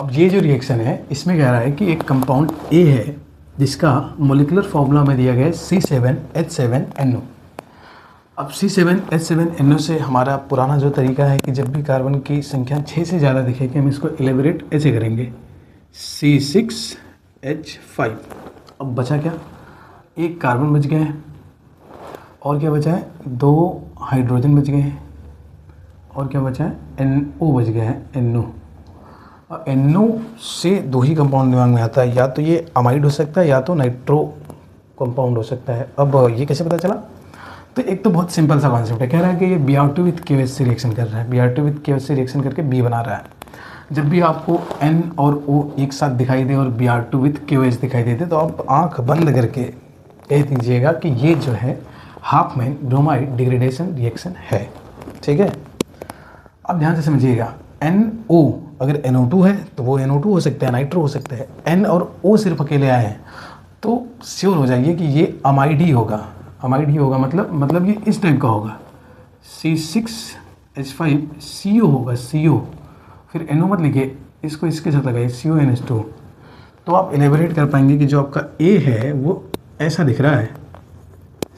अब ये जो रिएक्शन है इसमें कह रहा है कि एक कंपाउंड ए है जिसका मोलिकुलर फॉर्मूला में दिया गया है C7H7NO। अब C7H7NO से हमारा पुराना जो तरीका है कि जब भी कार्बन की संख्या 6 से ज़्यादा दिखे कि हम इसको एलिबरेट ऐसे करेंगे C6H5। अब बचा क्या, एक कार्बन बच गया है और क्या बचा है, 2 हाइड्रोजन बच गए हैं और क्या बचा है, NO बच गया है, NO। और NO से 2 ही कंपाउंड दिमाग में आता है, या तो ये अमाइड हो सकता है या तो नाइट्रो कंपाउंड हो सकता है। अब ये कैसे पता चला, तो एक तो बहुत सिंपल सा कॉन्सेप्ट है, कह रहा है कि ये Br2 विथ KOH रिएक्शन कर रहा है, Br2 विथ KOH रिएक्शन करके B बना रहा है। जब भी आपको N और O एक साथ दिखाई दे और Br2 विथ KOH दिखाई देते तो आप आंख बंद करके कह दीजिएगा कि ये जो है हाफमैन ब्रोमाइड डिग्रेडेशन रिएक्शन है। ठीक है, अब ध्यान से समझिएगा, NO अगर NO2 है तो वो NO2 हो सकता है, नाइट्रो हो सकता है। N और O सिर्फ अकेले आए हैं तो श्योर हो जाइए कि ये अमाइड ही होगा। अमाइड ही होगा मतलब ये इस टाइप का होगा, C6H5 CO होगा, CO। फिर NO मत लिखिए, इसको इसके साथ लगाइए CONH2। तो आप एलेबरेट कर पाएंगे कि जो आपका A है वो ऐसा दिख रहा है,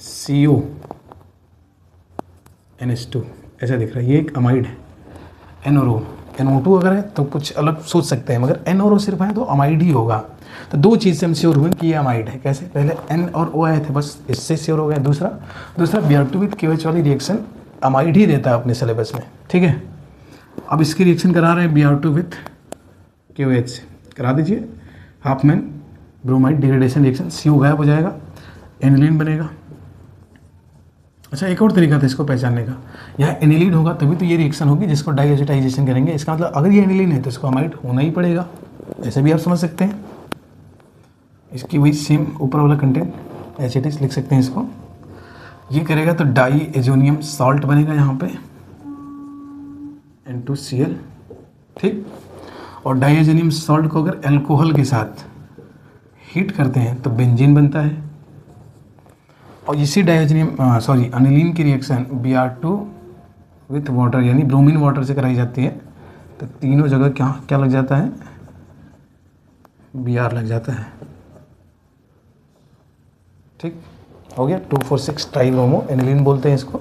CONH2 ऐसा दिख रहा है, ये एक अमाइड है। N और O, NO2 अगर है तो कुछ अलग सोच सकते हैं, मगर N और O सिर्फ है तो अमाइड ही होगा। तो 2 चीज़ से हम श्योर हुए कि ये अमाइड है। कैसे, पहले N और O आए थे, बस इससे श्योर हो गए। दूसरा Br2 विथ KOH वाली रिएक्शन अमाइड ही देता है अपने सिलेबस में। ठीक है, अब इसकी रिएक्शन करा रहे हैं Br2 विथ KOH से, करा दीजिए। Hopman bromide degradation reaction, CO गायब हो जाएगा, एनिलीन बनेगा। अच्छा, एक और तरीका था इसको पहचानने का, यह एनिलीन होगा तभी तो ये रिएक्शन होगी जिसको डाइएसिटाइजेशन करेंगे। इसका मतलब अगर ये एनिलीन है तो इसको अमाइड होना ही पड़ेगा, ऐसे भी आप समझ सकते हैं। इसकी वही सेम ऊपर वाला कंटेंट एच लिख सकते हैं इसको। ये करेगा तो डाई एजोनियम सॉल्ट बनेगा यहाँ पे, N2Cl। ठीक, और डाई एजोनियम सॉल्ट को अगर अल्कोहल के साथ हीट करते हैं तो बेंजीन बनता है। और इसी अनिलीन की रिएक्शन Br2 विथ वाटर यानी ब्रोमीन वाटर से कराई जाती है, तो तीनों जगह क्या लग जाता है, Br लग जाता है। ठीक हो गया, 2,4,6 ट्राइब्रोमो एनिलीन बोलते हैं इसको।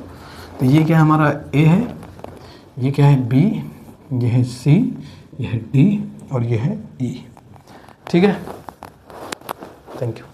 तो ये क्या हमारा A है, ये क्या है B, ये है C, ये है D और ये है E। ठीक है, थैंक यू।